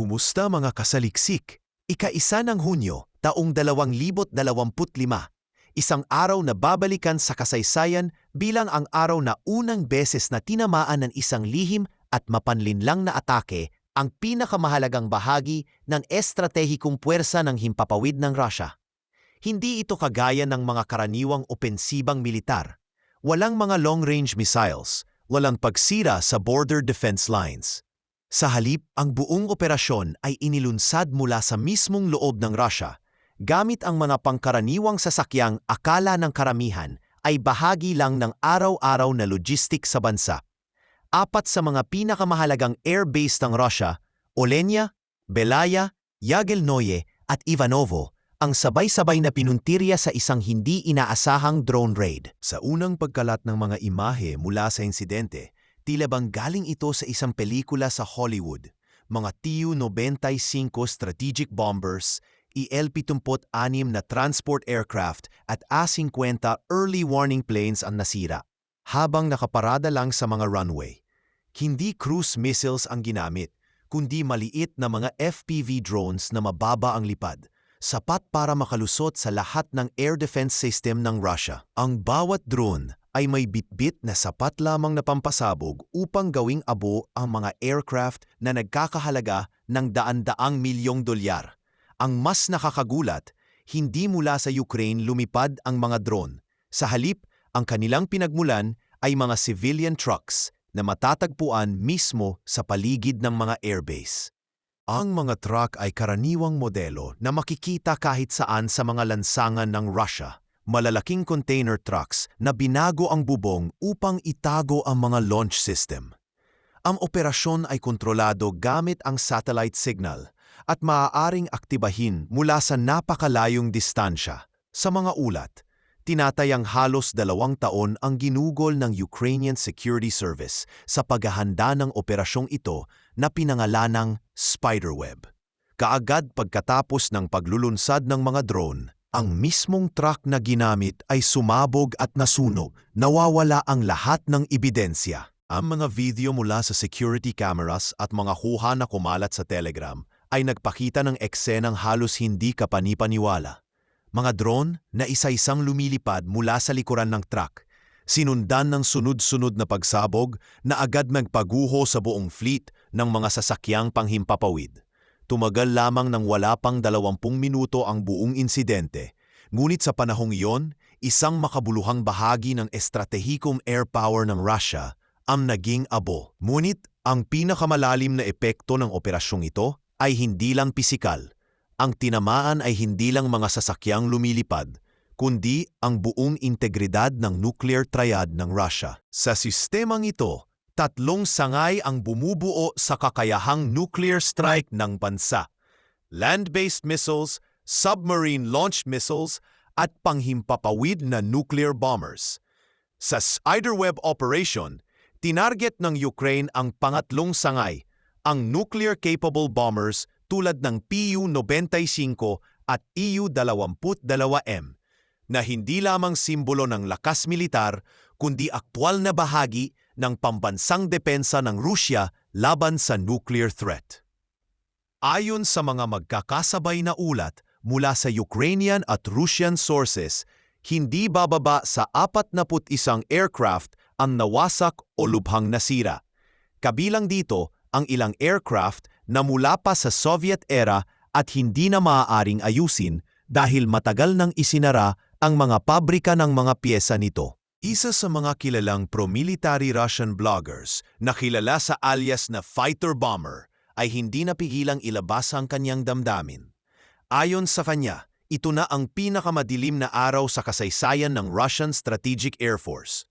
Kumusta mga kasaliksik? Ika-1 ng Hunyo, taong 2025. Isang araw na babalikan sa kasaysayan bilang ang araw na unang beses na tinamaan ng isang lihim at mapanlinlang na atake ang pinakamahalagang bahagi ng estratehikong puwersa ng himpapawid ng Russia. Hindi ito kagaya ng mga karaniwang opensibang militar. Walang mga long-range missiles, walang pagsira sa border defense lines. Sa halip, ang buong operasyon ay inilunsad mula sa mismong loob ng Russia, gamit ang mga pangkaraniwang sasakyang akala ng karamihan ay bahagi lang ng araw-araw na logistic sa bansa. 4 sa mga pinakamahalagang airbase ng Russia, Olenia, Belaya, Yagelnoye at Ivanovo, ang sabay-sabay na pinuntirya sa isang hindi inaasahang drone raid. Sa unang pagkalat ng mga imahe mula sa insidente, tila bang galing ito sa isang pelikula sa Hollywood. Mga Tu-95 strategic bombers, Il-76 na transport aircraft at A-50 early warning planes ang nasira, habang nakaparada lang sa mga runway. Hindi cruise missiles ang ginamit, kundi maliit na mga FPV drones na mababa ang lipad, sapat para makalusot sa lahat ng air defense system ng Russia. Ang bawat drone ay may bitbit na sapat lamang na pampasabog upang gawing abo ang mga aircraft na nagkakahalaga ng daan-daang milyong dolyar. Ang mas nakakagulat, hindi mula sa Ukraine lumipad ang mga drone. Sa halip, ang kanilang pinagmulan ay mga civilian trucks na matatagpuan mismo sa paligid ng mga airbase. Ang mga truck ay karaniwang modelo na makikita kahit saan sa mga lansangan ng Russia. Malalaking container trucks na binago ang bubong upang itago ang mga launch system. Ang operasyon ay kontrolado gamit ang satellite signal at maaaring aktibahin mula sa napakalayong distansya. Sa mga ulat, tinatayang halos 2 taon ang ginugol ng Ukrainian Security Service sa paghahanda ng operasyong ito na pinangalanang Spiderweb. Kaagad pagkatapos ng paglulunsad ng mga drone, ang mismong truck na ginamit ay sumabog at nasunog, nawawala ang lahat ng ebidensya. Ang mga video mula sa security cameras at mga kuha na kumalat sa Telegram ay nagpakita ng eksenang halos hindi kapanipaniwala. Mga drone na isa-isang lumilipad mula sa likuran ng truck, sinundan ng sunod-sunod na pagsabog na agad magpaguho sa buong fleet ng mga sasakyang panghimpapawid. Tumagal lamang ng wala pang 20 minuto ang buong insidente, ngunit sa panahong iyon, isang makabuluhang bahagi ng estratehikong air power ng Russia ang naging abo. Ngunit ang pinakamalalim na epekto ng operasyong ito ay hindi lang pisikal. Ang tinamaan ay hindi lang mga sasakyang lumilipad, kundi ang buong integridad ng nuclear triad ng Russia. Sa sistemang ito, 3 sangay ang bumubuo sa kakayahang nuclear strike ng bansa: land-based missiles, submarine-launched missiles, at panghimpapawid na nuclear bombers. Sa Spiderweb operation, tinarget ng Ukraine ang pangatlong sangay, ang nuclear-capable bombers tulad ng Tu-95 at Tu-22M, na hindi lamang simbolo ng lakas militar, kundi aktwal na bahagi ng pambansang depensa ng Rusya laban sa nuclear threat. Ayon sa mga magkakasabay na ulat mula sa Ukrainian at Russian sources, hindi bababa sa 41 aircraft ang nawasak o lubhang nasira. Kabilang dito ang ilang aircraft na mula pa sa Soviet era at hindi na maaaring ayusin dahil matagal nang isinara ang mga pabrika ng mga piyesa nito. Isa sa mga kilalang pro-military Russian bloggers na kilala sa alias na fighter bomber ay hindi napigilang ilabas ang kanyang damdamin. Ayon sa kanya, ito na ang pinakamadilim na araw sa kasaysayan ng Russian Strategic Air Force.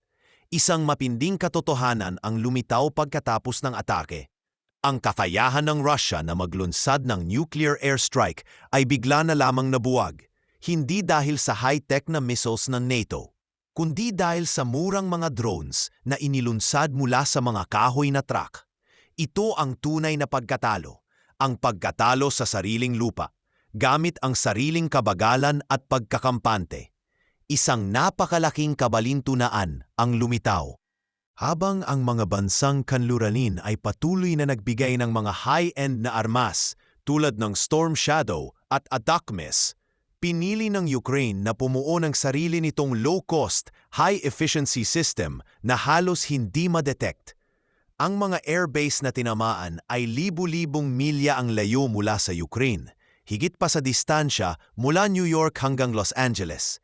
Isang mapinding katotohanan ang lumitaw pagkatapos ng atake. Ang kakayahan ng Russia na maglunsad ng nuclear airstrike ay bigla na lamang nabuwag, hindi dahil sa high-tech na missiles ng NATO, kundi dahil sa murang mga drones na inilunsad mula sa mga kahoy na truck. Ito ang tunay na pagkatalo, ang pagkatalo sa sariling lupa, gamit ang sariling kabagalan at pagkakampante. Isang napakalaking kabalintunaan ang lumitaw. Habang ang mga bansang kanluranin ay patuloy na nagbigay ng mga high-end na armas, tulad ng Storm Shadow at Atakmes, pinili ng Ukraine na pumuo ng sarili nitong low-cost, high-efficiency system na halos hindi ma-detect. Ang mga airbase na tinamaan ay libu-libong milya ang layo mula sa Ukraine, higit pa sa distansya mula New York hanggang Los Angeles.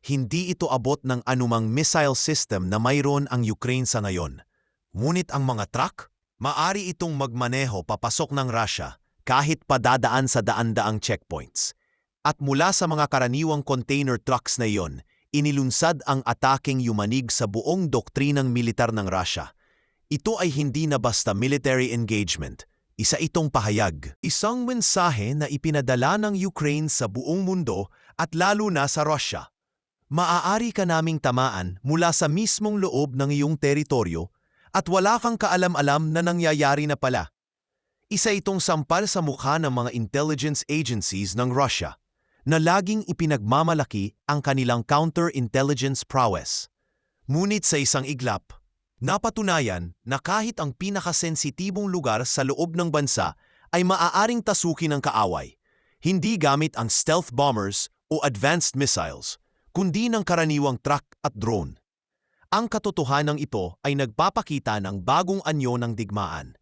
Hindi ito abot ng anumang missile system na mayroon ang Ukraine sa ngayon. Ngunit ang mga truck, maari itong magmaneho papasok ng Russia kahit padadaan sa daan-daang checkpoints. At mula sa mga karaniwang container trucks na iyon, inilunsad ang ataking yumanig sa buong doktrinang militar ng Russia. Ito ay hindi na basta military engagement. Isa itong pahayag. Isang mensahe na ipinadala ng Ukraine sa buong mundo at lalo na sa Russia. Maaari ka naming tamaan mula sa mismong loob ng iyong teritoryo at wala kang kaalam-alam na nangyayari na pala. Isa itong sampal sa mukha ng mga intelligence agencies ng Russia na laging ipinagmamalaki ang kanilang counterintelligence prowess. Ngunit sa isang iglap, napatunayan na kahit ang pinakasensitibong lugar sa loob ng bansa ay maaaring tasukin ng kaaway, hindi gamit ang stealth bombers o advanced missiles, kundi ng karaniwang truck at drone. Ang katotohanan ito ay nagpapakita ng bagong anyo ng digmaan.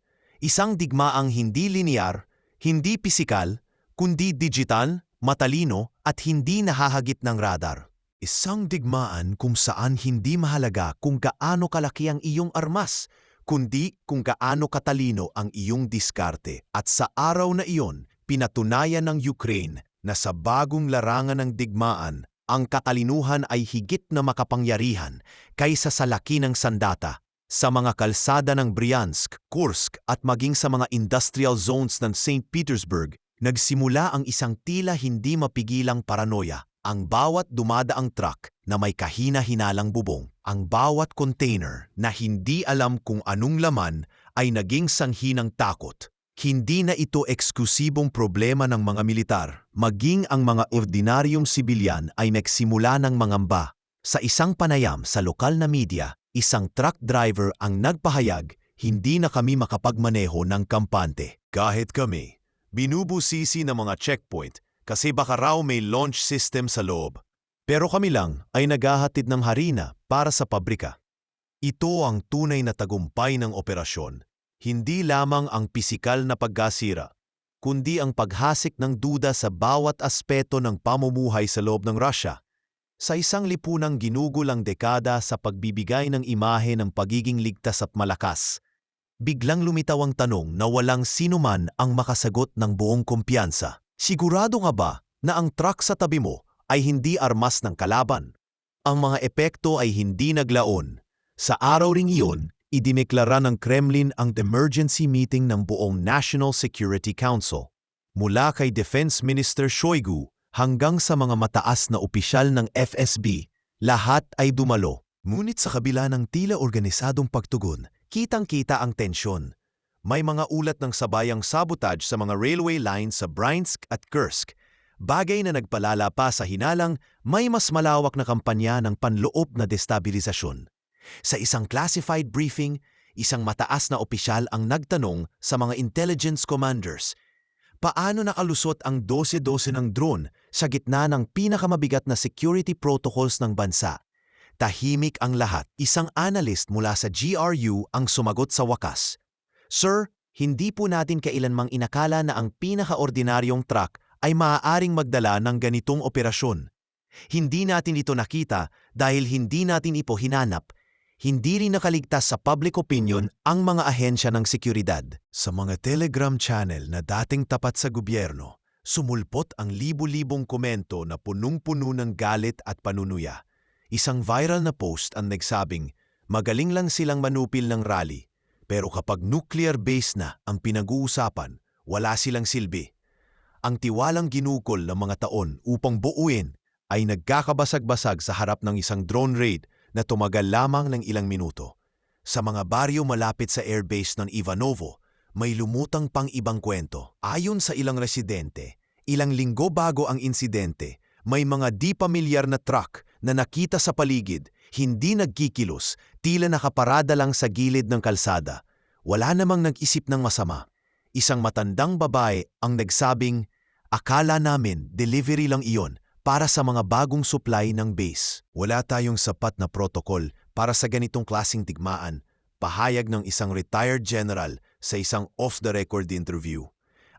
Isang digmaang hindi linear, hindi pisikal, kundi digital, matalino at hindi nahahagip ng radar. Isang digmaan kung saan hindi mahalaga kung gaano kalaki ang iyong armas, kundi kung gaano katalino ang iyong diskarte. At sa araw na iyon, pinatunayan ng Ukraine na sa bagong larangan ng digmaan, ang katalinuhan ay higit na makapangyarihan kaysa sa laki ng sandata. Sa mga kalsada ng Bryansk, Kursk at maging sa mga industrial zones ng St. Petersburg, nagsimula ang isang tila hindi mapigilang paranoia. Ang bawat dumadaang truck na may kahina-hinalang bubong, ang bawat container na hindi alam kung anong laman ay naging sanhi ng takot. Hindi na ito eksklusibong problema ng mga militar, maging ang mga ordinaryong sibilyan ay nagsimula ng mangamba. Sa isang panayam sa lokal na media, isang truck driver ang nagpahayag, hindi na kami makapagmaneho ng kampante. Kahit kami, binubusisi ng mga checkpoint kasi baka raw may launch system sa loob. Pero kami lang ay naghahatid ng harina para sa pabrika. Ito ang tunay na tagumpay ng operasyon. Hindi lamang ang pisikal na pagkasira, kundi ang paghasik ng duda sa bawat aspeto ng pamumuhay sa loob ng Russia. Sa isang lipunang ginugulang dekada sa pagbibigay ng imahe ng pagiging ligtas at malakas, biglang lumitaw ang tanong na walang sinuman ang makasagot ng buong kumpiyansa. Sigurado nga ba na ang truck sa tabi mo ay hindi armas ng kalaban? Ang mga epekto ay hindi naglaon. Sa araw ring iyon, idineklara ng Kremlin ang emergency meeting ng buong National Security Council. Mula kay Defense Minister Shoigu hanggang sa mga mataas na opisyal ng FSB, lahat ay dumalo. Ngunit sa kabila ng tila organisadong pagtugon, kitang-kita ang tensyon. May mga ulat ng sabayang sabotage sa mga railway lines sa Bryansk at Kursk, bagay na nagpalala pa sa hinalang may mas malawak na kampanya ng panloob na destabilisasyon. Sa isang classified briefing, isang mataas na opisyal ang nagtanong sa mga intelligence commanders, paano nakalusot ang 12-12 ng drone sa gitna ng pinakamabigat na security protocols ng bansa? Tahimik ang lahat. Isang analyst mula sa GRU ang sumagot sa wakas, "Sir, hindi po natin kailanmang inakala na ang pinakaordinaryong truck ay maaaring magdala ng ganitong operasyon. Hindi natin ito nakita dahil hindi natin ito hinanap. Hindi rin nakaligtas sa public opinion ang mga ahensya ng seguridad." Sa mga Telegram channel na dating tapat sa gobyerno, sumulpot ang libu-libong komento na punong-puno ng galit at panunuya. Isang viral na post ang nagsabing, magaling lang silang manupil ng rally, pero kapag nuclear base na ang pinag-uusapan, wala silang silbi. Ang tiwalang ginukol ng mga taon upang buuin ay nagkakabasag-basag sa harap ng isang drone raid na tumagal lamang ng ilang minuto. Sa mga baryo malapit sa airbase ng Ivanovo, may lumutang pang ibang kwento. Ayon sa ilang residente, ilang linggo bago ang insidente, may mga di pamilyar na truck na nakita sa paligid, hindi nagkikilos, tila nakaparada lang sa gilid ng kalsada. Wala namang nag-isip ng masama. Isang matandang babae ang nagsabing, "Akala namin delivery lang iyon para sa mga bagong supply ng base. Wala tayong sapat na protocol para sa ganitong klaseng digmaan," pahayag ng isang retired general sa isang off-the-record interview.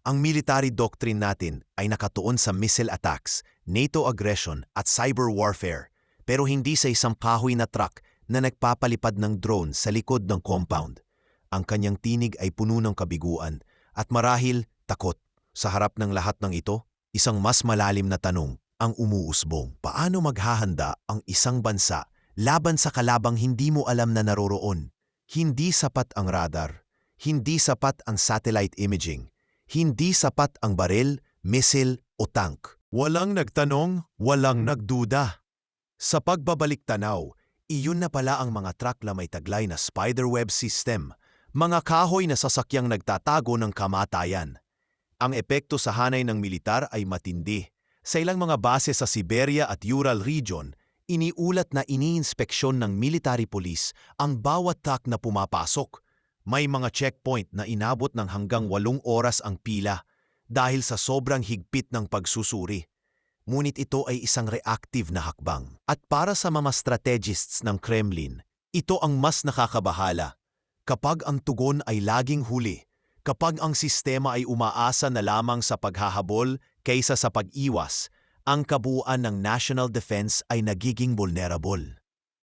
Ang military doctrine natin ay nakatuon sa missile attacks, NATO aggression at cyber warfare, pero hindi sa isang kahoy na truck na nagpapalipad ng drone sa likod ng compound. Ang kanyang tinig ay puno ng kabiguan at marahil takot. Sa harap ng lahat ng ito, isang mas malalim na tanong ang umuusbong. Paano maghahanda ang isang bansa laban sa kalabang hindi mo alam na naroroon? Hindi sapat ang radar, hindi sapat ang satellite imaging, hindi sapat ang baril, missile o tank. Walang nagtanong, walang nagduda. Sa pagbabalik tanaw, iyon na pala ang mga truck na may taglay na spiderweb system, mga kahoy na sasakyang nagtatago ng kamatayan. Ang epekto sa hanay ng militar ay matindi. Sa ilang mga base sa Siberia at Ural region, iniulat na iniinspeksyon ng military police ang bawat truck na pumapasok. May mga checkpoint na inabot ng hanggang 8 oras ang pila dahil sa sobrang higpit ng pagsusuri. Ngunit ito ay isang reactive na hakbang. At para sa mga strategists ng Kremlin, ito ang mas nakakabahala. Kapag ang tugon ay laging huli, kapag ang sistema ay umaasa na lamang sa paghahabol kaysa sa pag-iwas, ang kabuuan ng national defense ay nagiging vulnerable.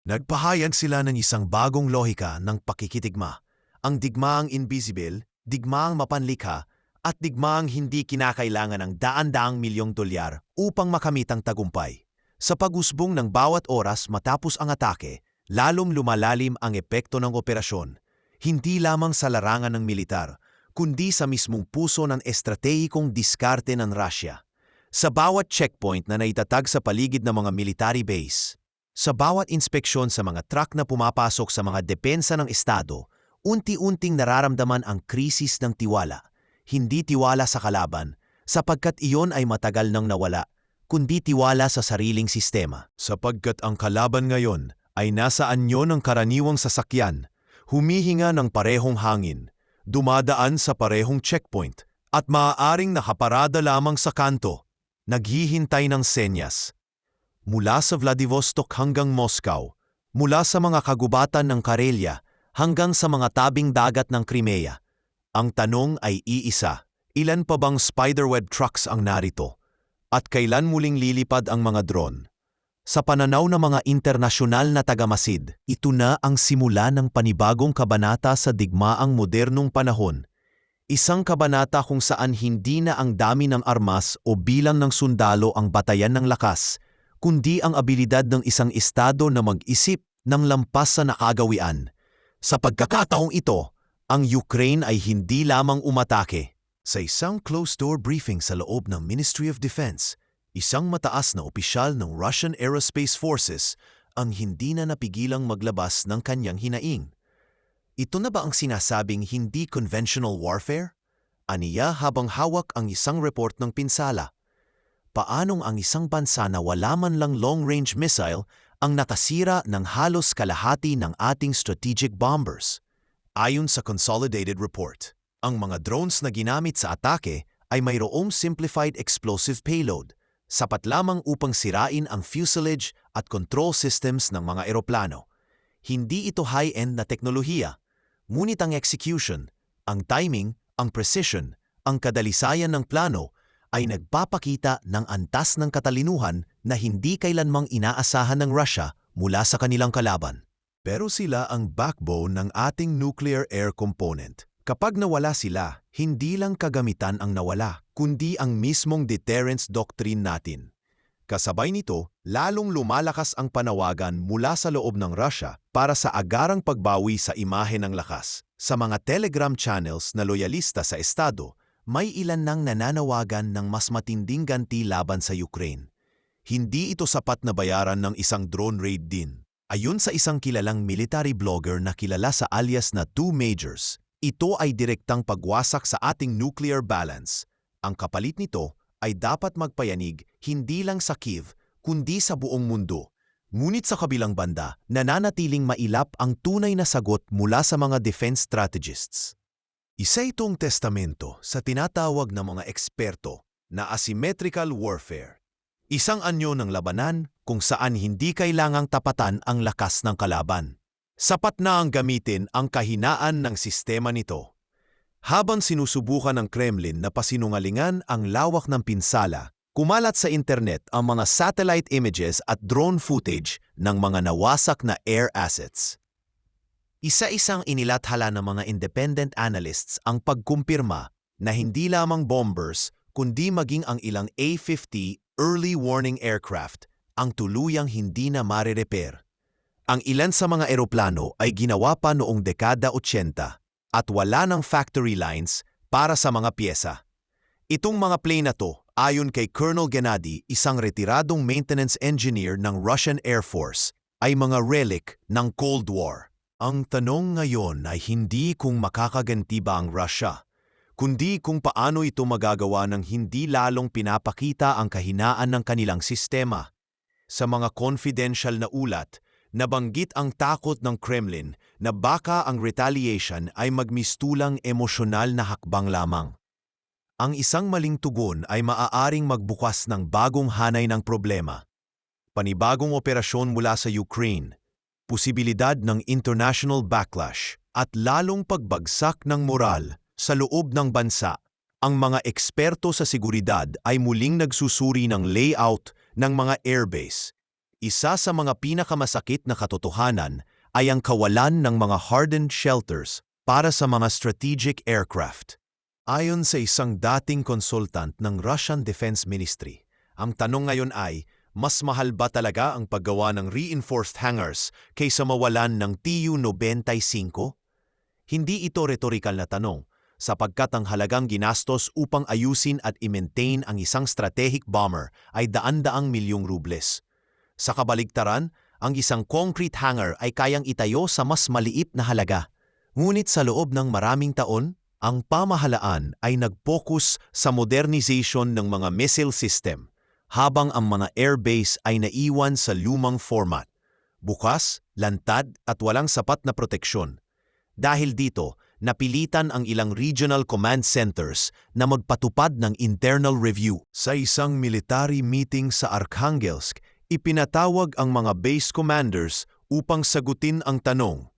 Nagpahayag sila ng isang bagong lohika ng pakikitigma. Ang digmaang invisible, digmaang mapanlikha, at digmaang hindi kinakailangan ng daan-daang milyong dolyar upang makamit ang tagumpay. Sa pag-usbong ng bawat oras matapos ang atake, lalong lumalalim ang epekto ng operasyon. Hindi lamang sa larangan ng militar, kundi sa mismong puso ng estratehikong diskarte ng Russia. Sa bawat checkpoint na naitatag sa paligid ng mga military base, sa bawat inspeksyon sa mga truck na pumapasok sa mga depensa ng Estado, unti-unting nararamdaman ang krisis ng tiwala. Hindi tiwala sa kalaban, sapagkat iyon ay matagal nang nawala, kundi tiwala sa sariling sistema. Sapagkat ang kalaban ngayon ay nasa anyo ng karaniwang sasakyan, humihinga ng parehong hangin, dumadaan sa parehong checkpoint, at maaaring nakaparada lamang sa kanto, naghihintay ng senyas. Mula sa Vladivostok hanggang Moscow, mula sa mga kagubatan ng Karelia hanggang sa mga tabing dagat ng Crimea, ang tanong ay iisa, ilan pa bang spiderweb trucks ang narito? At kailan muling lilipad ang mga drone? Sa pananaw ng mga internasyonal na tagamasid, ito na ang simula ng panibagong kabanata sa digmaang modernong panahon. Isang kabanata kung saan hindi na ang dami ng armas o bilang ng sundalo ang batayan ng lakas, kundi ang abilidad ng isang estado na mag-isip ng lampas sa nakagawian. Sa pagkakataong ito, ang Ukraine ay hindi lamang umatake. Sa isang closed-door briefing sa loob ng Ministry of Defense, isang mataas na opisyal ng Russian Aerospace Forces ang hindi na napigilang maglabas ng kanyang hinaing. Ito na ba ang sinasabing hindi conventional warfare? Aniya habang hawak ang isang report ng pinsala. Paanong ang isang bansa na wala man lang long-range missile ang nakasira ng halos kalahati ng ating strategic bombers? Ayon sa Consolidated Report, ang mga drones na ginamit sa atake ay mayroong simplified explosive payload, sapat lamang upang sirain ang fuselage at control systems ng mga eroplano. Hindi ito high-end na teknolohiya, ngunit ang execution, ang timing, ang precision, ang kadalisayan ng plano ay nagpapakita ng antas ng katalinuhan na hindi kailanmang inaasahan ng Russia mula sa kanilang kalaban. Pero sila ang backbone ng ating nuclear air component. Kapag nawala sila, hindi lang kagamitan ang nawala, kundi ang mismong deterrence doctrine natin. Kasabay nito, lalong lumalakas ang panawagan mula sa loob ng Russia para sa agarang pagbawi sa imahe ng lakas. Sa mga Telegram channels na loyalista sa Estado, may ilan nang nananawagan ng mas matinding ganti laban sa Ukraine. Hindi ito sapat na bayaran ng isang drone raid din. Ayon sa isang kilalang military blogger na kilala sa alias na Two Majors, ito ay direktang pagwasak sa ating nuclear balance. Ang kapalit nito ay dapat magpayanig hindi lang sa Kyiv, kundi sa buong mundo. Ngunit sa kabilang banda, nananatiling mailap ang tunay na sagot mula sa mga defense strategists. Isa itong testamento sa tinatawag ng mga eksperto na asymmetrical warfare. Isang anyo ng labanan kung saan hindi kailangang tapatan ang lakas ng kalaban. Sapat na ang gamitin ang kahinaan ng sistema nito. Habang sinusubukan ng Kremlin na pasinungalingan ang lawak ng pinsala, kumalat sa internet ang mga satellite images at drone footage ng mga nawasak na air assets. Isa-isang inilathala ng mga independent analysts ang pagkumpirma na hindi lamang bombers kundi maging ang ilang A-50 early warning aircraft ang tuluyang hindi na mare-repair. Ang ilan sa mga eroplano ay ginawa pa noong dekada 80 at wala ng factory lines para sa mga pyesa. Itong mga plane na to, ayon kay Colonel Gennady, isang retiradong maintenance engineer ng Russian Air Force, ay mga relic ng Cold War. Ang tanong ngayon ay hindi kung makakaganti ba ang Russia, kundi kung paano ito magagawa ng hindi lalong pinapakita ang kahinaan ng kanilang sistema. Sa mga confidential na ulat, nabanggit ang takot ng Kremlin na baka ang retaliation ay magmistulang emosyonal na hakbang lamang. Ang isang maling tugon ay maaaring magbukas ng bagong hanay ng problema. Panibagong operasyon mula sa Ukraine, posibilidad ng international backlash at lalong pagbagsak ng moral sa loob ng bansa. Ang mga eksperto sa seguridad ay muling nagsusuri ng layout ng mga airbase. Isa sa mga pinakamasakit na katotohanan ay ang kawalan ng mga hardened shelters para sa mga strategic aircraft. Ayon sa isang dating consultant ng Russian Defense Ministry, ang tanong ngayon ay, mas mahal ba talaga ang paggawa ng reinforced hangars kaysa mawalan ng Tu-95? Hindi ito rhetorical na tanong, sapagkat ang halagang ginastos upang ayusin at i-maintain ang isang strategic bomber ay daan-daang milyong rubles. Sa kabaligtaran, ang isang concrete hangar ay kayang itayo sa mas maliit na halaga. Ngunit sa loob ng maraming taon, ang pamahalaan ay nag-focus sa modernization ng mga missile system, habang ang mga airbase ay naiwan sa lumang format, bukas, lantad at walang sapat na proteksyon. Dahil dito, napilitan ang ilang regional command centers na magpatupad ng internal review. Sa isang military meeting sa Arkhangelsk, ipinatawag ang mga base commanders upang sagutin ang tanong,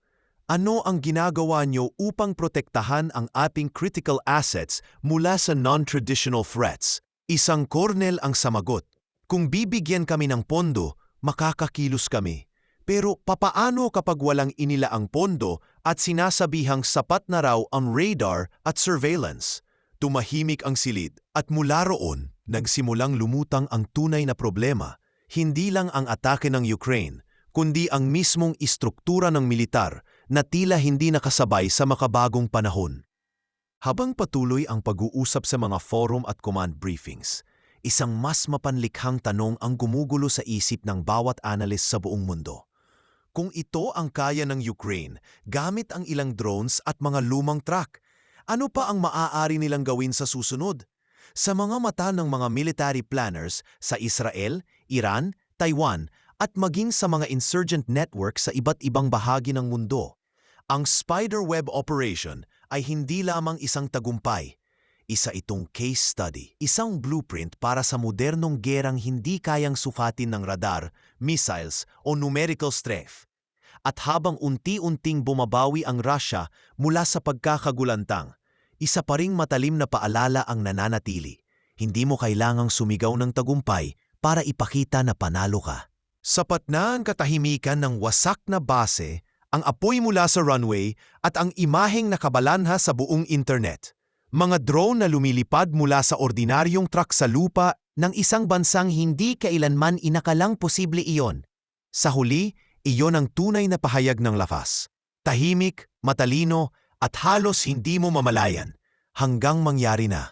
ano ang ginagawa niyo upang protektahan ang ating critical assets mula sa non-traditional threats? Isang kornel ang samagot, kung bibigyan kami ng pondo, makakakilos kami. Pero papaano kapag walang inilaang pondo at sinasabihang sapat na raw ang radar at surveillance? Tumahimik ang silid at mula roon, nagsimulang lumutang ang tunay na problema. Hindi lang ang atake ng Ukraine, kundi ang mismong istruktura ng militar na tila hindi nakasabay sa makabagong panahon. Habang patuloy ang pag-uusap sa mga forum at command briefings, isang mas mapanlikhang tanong ang gumugulo sa isip ng bawat analyst sa buong mundo. Kung ito ang kaya ng Ukraine gamit ang ilang drones at mga lumang truck, ano pa ang maaari nilang gawin sa susunod? Sa mga mata ng mga military planners sa Israel, Iran, Taiwan at maging sa mga insurgent network sa iba't ibang bahagi ng mundo, ang Spiderweb operation ay hindi lamang isang tagumpay. Isa itong case study, isang blueprint para sa modernong gerang hindi kayang sukatin ng radar, missiles o numerical strength. At habang unti-unting bumabawi ang Russia mula sa pagkakagulantang, isa pa ring matalim na paalala ang nananatili. Hindi mo kailangang sumigaw ng tagumpay para ipakita na panalo ka. Sapat na ang katahimikan ng wasak na base, ang apoy mula sa runway at ang imaheng nakabalanha sa buong internet. Mga drone na lumilipad mula sa ordinaryong truck sa lupa ng isang bansang hindi kailanman inakalang posible iyon. Sa huli, iyon ang tunay na pahayag ng lakas. Tahimik, matalino at halos hindi mo mamalayan hanggang mangyari na.